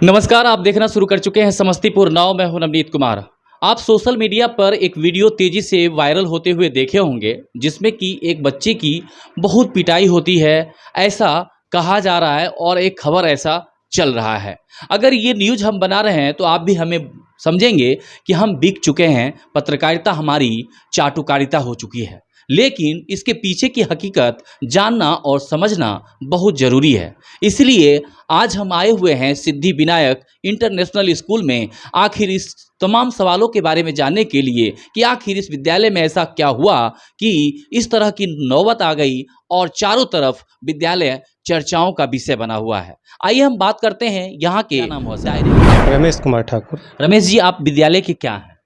नमस्कार, आप देखना शुरू कर चुके हैं समस्तीपुर नाव। मैं हूं नवनीत कुमार। आप सोशल मीडिया पर एक वीडियो तेजी से वायरल होते हुए देखे होंगे, जिसमें कि एक बच्चे की बहुत पिटाई होती है, ऐसा कहा जा रहा है और एक खबर ऐसा चल रहा है। अगर ये न्यूज़ हम बना रहे हैं तो आप भी हमें समझेंगे कि हम बिक चुके हैं, पत्रकारिता हमारी चाटुकारिता हो चुकी है। लेकिन इसके पीछे की हकीकत जानना और समझना बहुत ज़रूरी है। इसलिए आज हम आए हुए हैं सिद्धि विनायक इंटरनेशनल स्कूल में, आखिर इस तमाम सवालों के बारे में जानने के लिए कि आखिर इस विद्यालय में ऐसा क्या हुआ कि इस तरह की नौबत आ गई और चारों तरफ विद्यालय चर्चाओं का विषय बना हुआ है। आइए हम बात करते हैं यहाँ के, क्या नाम हुआ सर? रमेश कुमार ठाकुर, रमेश जी, आप विद्यालय के क्या हैं?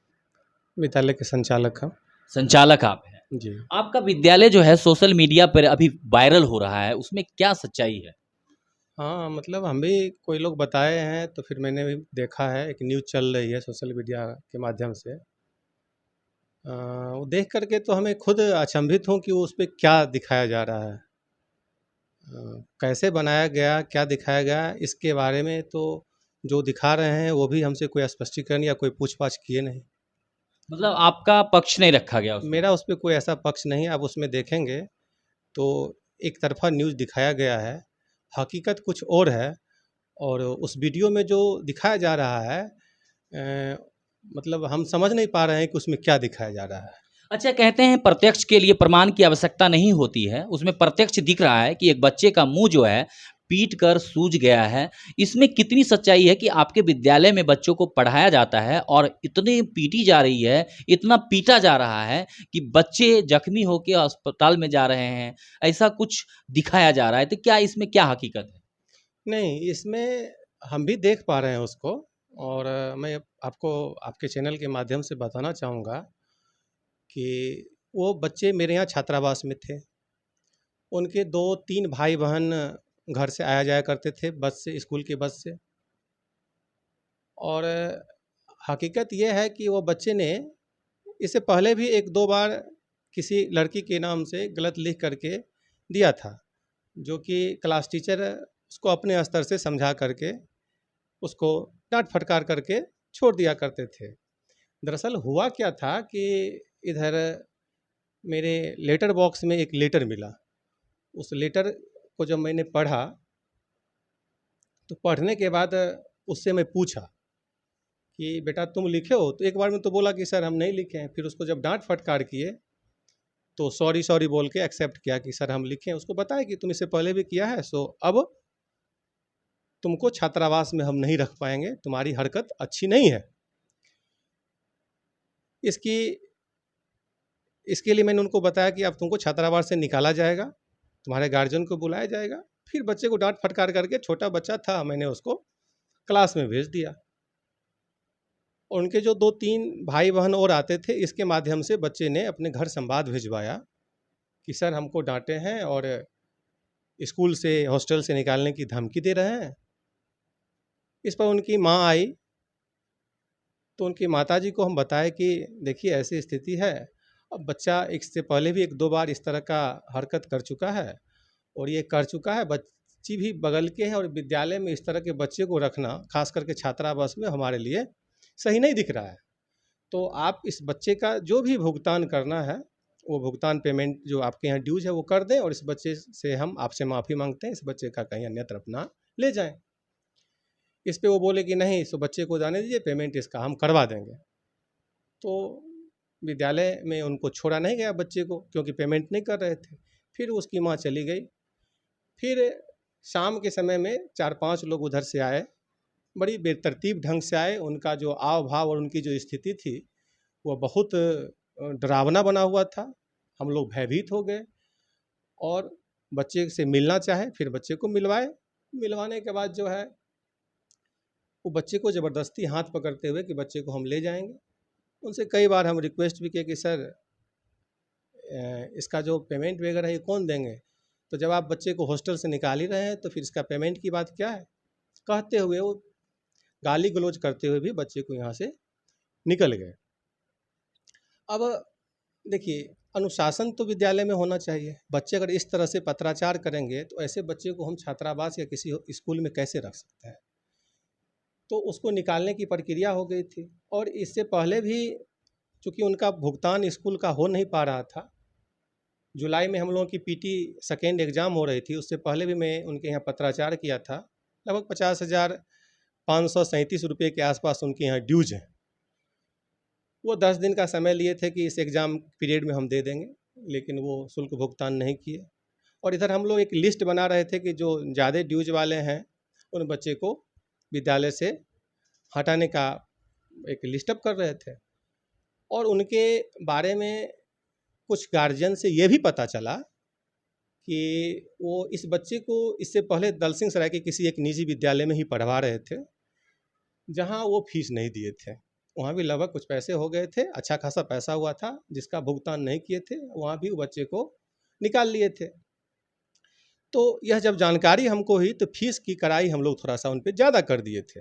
विद्यालय के संचालक हैं। संचालक आप हैं। जी। आपका विद्यालय जो है सोशल मीडिया पर अभी वायरल हो रहा है, उसमें क्या सच्चाई है? हाँ, मतलब हम भी कोई लोग बताए हैं तो फिर मैंने भी देखा है, एक न्यूज़ चल रही है सोशल मीडिया के माध्यम से। वो देख कर के तो हमें खुद अचंभित हूँ कि वो उस पे क्या दिखाया जा रहा है। कैसे बनाया गया, क्या दिखाया गया, इसके बारे में तो जो दिखा रहे हैं वो भी हमसे कोई स्पष्टीकरण या कोई पूछ-पाछ किए नहीं। मतलब आपका पक्ष नहीं रखा गया उसमें? मेरा उस पे कोई ऐसा पक्ष नहीं है, आप उसमें देखेंगे तो एक तरफ़ा न्यूज़ दिखाया गया है, हकीकत कुछ और है। और उस वीडियो में जो दिखाया जा रहा है मतलब हम समझ नहीं पा रहे हैं कि उसमें क्या दिखाया जा रहा है। अच्छा, कहते हैं प्रत्यक्ष के लिए प्रमाण की आवश्यकता नहीं होती है। उसमें प्रत्यक्ष दिख रहा है कि एक बच्चे का मुंह जो है पीट कर सूज गया है। इसमें कितनी सच्चाई है कि आपके विद्यालय में बच्चों को पढ़ाया जाता है और इतनी पीटी जा रही है, इतना पीटा जा रहा है कि बच्चे जख्मी होकर अस्पताल में जा रहे हैं, ऐसा कुछ दिखाया जा रहा है। तो क्या इसमें क्या हकीकत है? नहीं, इसमें हम भी देख पा रहे हैं उसको। और मैं आपको आपके चैनल के माध्यम से बताना चाहूँगा कि वो बच्चे मेरे यहाँ छात्रावास में थे। उनके 2-3 भाई-बहन घर से आया जाया करते थे बस से, स्कूल की बस से। और हकीकत ये है कि वो बच्चे ने इससे पहले भी 1-2 बार किसी लड़की के नाम से गलत लिख करके दिया था, जो कि क्लास टीचर उसको अपने स्तर से समझा करके उसको डांट फटकार करके छोड़ दिया करते थे। दरअसल हुआ क्या था कि इधर मेरे लेटर बॉक्स में एक लेटर मिला। उस लेटर को जब मैंने पढ़ा तो पढ़ने के बाद उससे मैं पूछा कि बेटा तुम लिखे हो? तो एक बार में तो बोला कि सर हम नहीं लिखे हैं। फिर उसको जब डांट फटकार किए तो सॉरी सॉरी बोल के एक्सेप्ट किया कि सर हम लिखे हैं। उसको बताया कि तुम इससे पहले भी किया है, सो अब तुमको छात्रावास में हम नहीं रख पाएंगे, तुम्हारी हरकत अच्छी नहीं है। इसकी इसके लिए मैंने उनको बताया कि अब तुमको छात्रावास से निकाला जाएगा, तुम्हारे गार्जियन को बुलाया जाएगा। फिर बच्चे को डांट फटकार करके, छोटा बच्चा था, मैंने उसको क्लास में भेज दिया। और उनके जो 2-3 भाई बहन और आते थे, इसके माध्यम से बच्चे ने अपने घर संवाद भिजवाया कि सर हमको डांटे हैं और स्कूल से, हॉस्टल से निकालने की धमकी दे रहे हैं। इस पर उनकी माँ आई तो उनकी माताजी को हम बताए कि देखिए ऐसी स्थिति है। अब बच्चा इससे पहले भी 1-2 बार इस तरह का हरकत कर चुका है और ये कर चुका है। बच्ची भी बगल के है और विद्यालय में इस तरह के बच्चे को रखना, खास करके छात्रावास में, हमारे लिए सही नहीं दिख रहा है। तो आप इस बच्चे का जो भी भुगतान करना है, वो भुगतान पेमेंट जो आपके यहाँ ड्यूज़ है वो कर दें और इस बच्चे से हम आपसे माफ़ी मांगते हैं, इस बच्चे का कहीं अन्यत्र अपना ले जाएँ। इस पे वो बोले कि नहीं, सो बच्चे को जाने दीजिए, पेमेंट इसका हम करवा देंगे। तो विद्यालय में उनको छोड़ा नहीं गया बच्चे को, क्योंकि पेमेंट नहीं कर रहे थे। फिर उसकी माँ चली गई। फिर शाम के समय में 4-5 लोग उधर से आए, बड़ी बेतरतीब ढंग से आए। उनका जो आव भाव और उनकी जो स्थिति थी वो बहुत डरावना बना हुआ था। हम लोग भयभीत हो गए और बच्चे से मिलना चाहे, फिर बच्चे को मिलवाए। मिलवाने के बाद जो है वो बच्चे को ज़बरदस्ती हाथ पकड़ते हुए कि बच्चे को हम ले जाएंगे। उनसे कई बार हम रिक्वेस्ट भी किए कि सर इसका जो पेमेंट वगैरह है ये कौन देंगे? तो जब आप बच्चे को हॉस्टल से निकाल ही रहे हैं तो फिर इसका पेमेंट की बात क्या है? कहते हुए वो गाली गलौज करते हुए भी बच्चे को यहाँ से निकल गए। अब देखिए, अनुशासन तो विद्यालय में होना चाहिए। बच्चे अगर इस तरह से पत्राचार करेंगे तो ऐसे बच्चे को हम छात्रावास या किसी स्कूल में कैसे रख सकते हैं? तो उसको निकालने की प्रक्रिया हो गई थी। और इससे पहले भी चूँकि उनका भुगतान स्कूल का हो नहीं पा रहा था, जुलाई में हम लोगों की पीटी सेकेंड एग्ज़ाम हो रही थी, उससे पहले भी मैं उनके यहाँ पत्राचार किया था। लगभग 50,537 रुपये के आसपास उनके यहाँ ड्यूज है। वो 10 दिन का समय लिए थे कि इस एग्ज़ाम पीरियड में हम दे देंगे, लेकिन वो शुल्क भुगतान नहीं किए। और इधर हम लोग एक लिस्ट बना रहे थे कि जो ज़्यादा ड्यूज वाले हैं उन बच्चे को विद्यालय से हटाने का एक लिस्ट अप कर रहे थे। और उनके बारे में कुछ गार्जियन से ये भी पता चला कि वो इस बच्चे को इससे पहले दलसिंह सराय के किसी एक निजी विद्यालय में ही पढ़वा रहे थे, जहाँ वो फीस नहीं दिए थे। वहाँ भी लगभग कुछ पैसे हो गए थे, अच्छा खासा पैसा हुआ था जिसका भुगतान नहीं किए थे, वहाँ भी वो बच्चे को निकाल लिए थे। तो यह जब जानकारी हमको हुई तो फीस की कड़ाई हम लोग थोड़ा सा उन पर ज़्यादा कर दिए थे।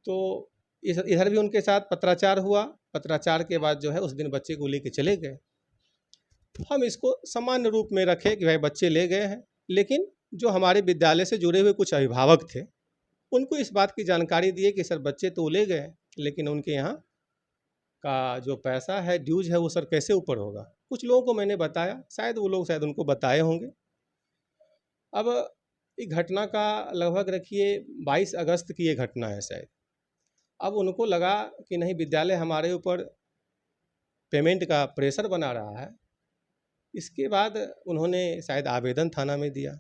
तो इधर भी उनके साथ पत्राचार हुआ। पत्राचार के बाद जो है उस दिन बच्चे को लेके चले गए। हम इसको सामान्य रूप में रखे कि भाई बच्चे ले गए हैं, लेकिन जो हमारे विद्यालय से जुड़े हुए कुछ अभिभावक थे उनको इस बात की जानकारी दिए कि सर बच्चे तो ले गए, लेकिन उनके यहाँ का जो पैसा है ड्यूज है वो सर कैसे ऊपर होगा। कुछ लोगों को मैंने बताया, शायद वो लोग शायद उनको बताए होंगे। अब इस घटना का लगभग रखिए 22 अगस्त की ये घटना है शायद। अब उनको लगा कि नहीं विद्यालय हमारे ऊपर पेमेंट का प्रेशर बना रहा है। इसके बाद उन्होंने शायद आवेदन थाना में दिया।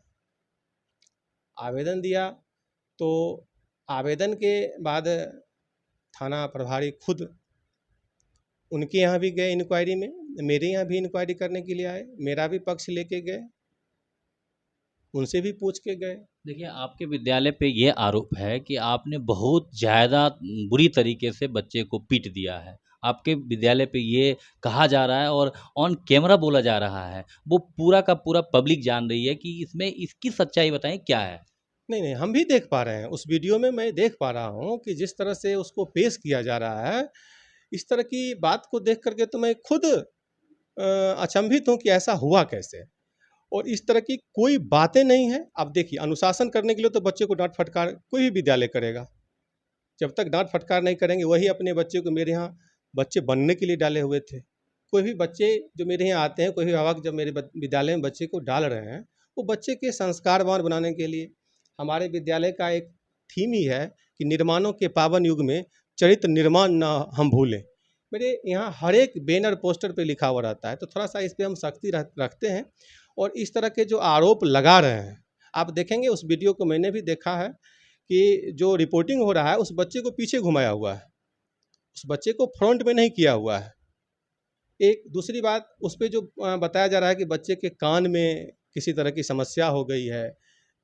आवेदन दिया तो आवेदन के बाद थाना प्रभारी खुद उनके यहाँ भी गए इंक्वायरी में, मेरे यहाँ भी इंक्वायरी करने के लिए आए, मेरा भी पक्ष लेके गए, उनसे भी पूछ के गए। देखिए, आपके विद्यालय पे ये आरोप है कि आपने बहुत ज़्यादा बुरी तरीके से बच्चे को पीट दिया है। आपके विद्यालय पे ये कहा जा रहा है और ऑन कैमरा बोला जा रहा है। वो पूरा का पूरा पब्लिक जान रही है कि इसमें इसकी सच्चाई बताएँ क्या है? नहीं, हम भी देख पा रहे हैं, उस वीडियो में मैं देख पा रहा हूँ कि जिस तरह से उसको पेश किया जा रहा है, इस तरह की बात को देख कर के तो मैं खुद अचंभित हूँ कि ऐसा हुआ कैसे? और इस तरह की कोई बातें नहीं हैं। अब देखिए, अनुशासन करने के लिए तो बच्चे को डाँट फटकार कोई भी विद्यालय करेगा। जब तक डाँट फटकार नहीं करेंगे, वही अपने बच्चे को मेरे यहाँ बच्चे बनने के लिए डाले हुए थे। कोई भी बच्चे जो मेरे यहाँ आते हैं, कोई भी अभिभावक जब मेरे विद्यालय में बच्चे को डाल रहे हैं, वो बच्चे के संस्कारवान बनाने के लिए। हमारे विद्यालय का एक थीम ही है कि निर्माणों के पावन युग में चरित्र निर्माण ना हम भूलें। मेरे यहाँ हर एक बैनर पोस्टर पे लिखा हुआ रहता है, तो थोड़ा सा इस पे हम सख्ती रखते हैं। और इस तरह के जो आरोप लगा रहे हैं, आप देखेंगे उस वीडियो को मैंने भी देखा है कि जो रिपोर्टिंग हो रहा है उस बच्चे को पीछे घुमाया हुआ है, उस बच्चे को फ्रंट में नहीं किया हुआ है। एक दूसरी बात, उस पे जो बताया जा रहा है कि बच्चे के कान में किसी तरह की समस्या हो गई है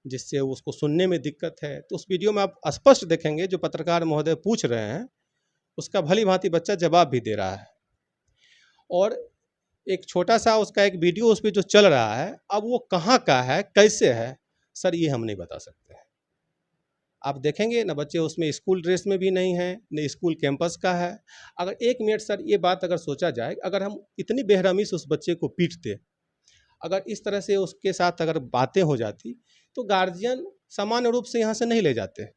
जिससे उसको सुनने में दिक्कत है, तो उस वीडियो में आप स्पष्ट देखेंगे जो पत्रकार महोदय पूछ रहे हैं उसका भली भांति बच्चा जवाब भी दे रहा है। और एक छोटा सा उसका एक वीडियो उस पे जो चल रहा है, अब वो कहाँ का है, कैसे है, सर ये हम नहीं बता सकते हैं। आप देखेंगे ना, बच्चे उसमें स्कूल ड्रेस में भी नहीं है, न स्कूल कैंपस का है। अगर 1 मिनट सर ये बात अगर सोचा जाए, अगर हम इतनी बेरहमी से उस बच्चे को पीटते, अगर इस तरह से उसके साथ अगर बातें हो जाती, तो गार्जियन सामान्य रूप से यहाँ से नहीं ले जाते।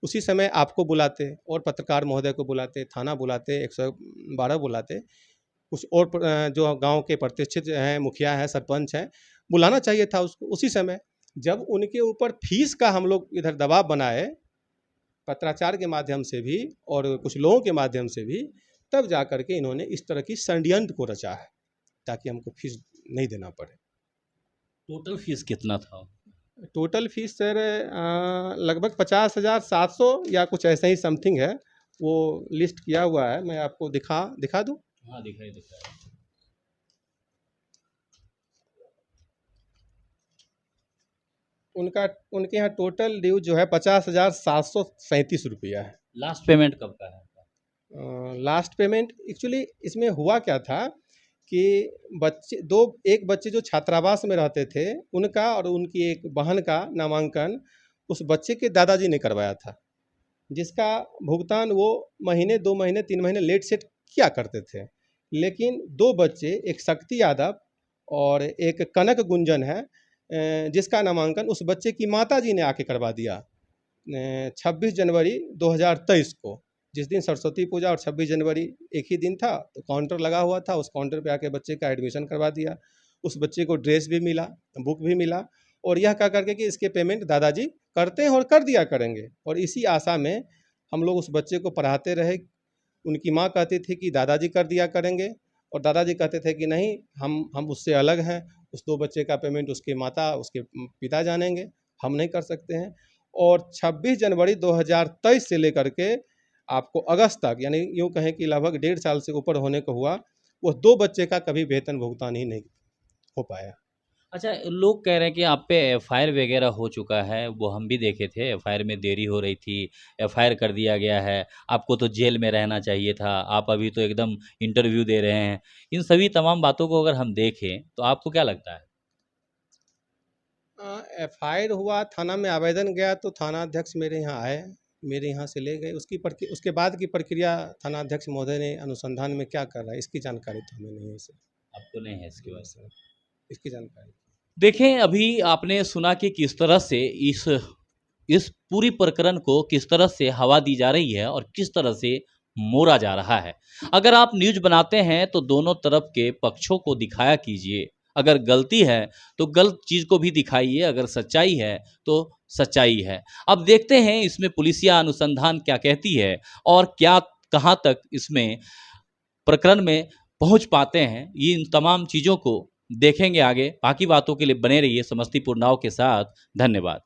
उसी समय आपको बुलाते और पत्रकार महोदय को बुलाते, थाना बुलाते, 112 बुलाते, कुछ और जो गांव के प्रतिष्ठित हैं, मुखिया हैं, सरपंच हैं, बुलाना चाहिए था उसको उसी समय। जब उनके ऊपर फीस का हम लोग इधर दबाव बनाए, पत्राचार के माध्यम से भी और कुछ लोगों के माध्यम से भी, तब जा कर के इन्होंने इस तरह की षड्यंत्र को रचा है ताकि हमको फीस नहीं देना पड़े। टोटल फीस कितना था? टोटल फीस सर लगभग 50,700 या कुछ ऐसा ही समथिंग है। वो लिस्ट किया हुआ है, मैं आपको दिखा दूँ। हाँ, दिखाई। उनके यहाँ टोटल ड्यू जो है 50,737 रुपया है। लास्ट पेमेंट कब का है? लास्ट पेमेंट एक्चुअली इसमें हुआ क्या था कि एक बच्चे जो छात्रावास में रहते थे, उनका और उनकी एक बहन का नामांकन उस बच्चे के दादाजी ने करवाया था, जिसका भुगतान वो महीने, 2 महीने, 3 महीने लेट सेट किया करते थे। लेकिन 2 बच्चे, एक शक्ति यादव और एक कनक गुंजन है, जिसका नामांकन उस बच्चे की माताजी ने आके करवा दिया। 26 जनवरी 2023 को, जिस दिन सरस्वती पूजा और 26 जनवरी एक ही दिन था, तो काउंटर लगा हुआ था, उस काउंटर पे आके बच्चे का एडमिशन करवा दिया। उस बच्चे को ड्रेस भी मिला, बुक भी मिला, और यह कह करके कि इसके पेमेंट दादाजी करते हैं और कर दिया करेंगे। और इसी आशा में हम लोग उस बच्चे को पढ़ाते रहे। उनकी माँ कहती थी कि दादाजी कर दिया करेंगे, और दादाजी कहते थे कि नहीं, हम उससे अलग हैं, उस 2 बच्चे का पेमेंट उसके माता, उसके पिता जानेंगे, हम नहीं कर सकते हैं। और 26 जनवरी 2023 से लेकर के आपको अगस्त तक, यानी यूँ कहें कि लगभग 1.5 साल से ऊपर होने को हुआ, वो 2 बच्चे का कभी वेतन भुगतान ही नहीं हो पाया। अच्छा, लोग कह रहे हैं कि आप पे एफआईआर वगैरह हो चुका है, वो हम भी देखे थे, एफआईआर में देरी हो रही थी, एफआईआर कर दिया गया है, आपको तो जेल में रहना चाहिए था, आप अभी तो एकदम इंटरव्यू दे रहे हैं। इन सभी तमाम बातों को अगर हम देखें, तो आपको क्या लगता है? एफआईआर हुआ, थाना में आवेदन गया, तो थानाध्यक्ष मेरे यहाँ आए, मेरे यहाँ से ले गए। उसके बाद की प्रक्रिया थानाध्यक्ष महोदय ने अनुसंधान में क्या कर रहा है, इसकी जानकारी तो हमें नहीं है सर। आपको नहीं है इसके बारे में? इसकी जानकारी देखें, अभी आपने सुना कि किस तरह से इस पूरी प्रकरण को किस तरह से हवा दी जा रही है और किस तरह से मोड़ा जा रहा है। अगर आप न्यूज़ बनाते हैं तो दोनों तरफ के पक्षों को दिखाया कीजिए। अगर गलती है तो गलत चीज़ को भी दिखाइए, अगर सच्चाई है तो सच्चाई है। अब देखते हैं इसमें पुलिसिया अनुसंधान क्या कहती है और क्या कहाँ तक इसमें प्रकरण में पहुंच पाते हैं। ये इन तमाम चीज़ों को देखेंगे आगे। बाकी बातों के लिए बने रहिए समस्तीपुर नाव के साथ। धन्यवाद।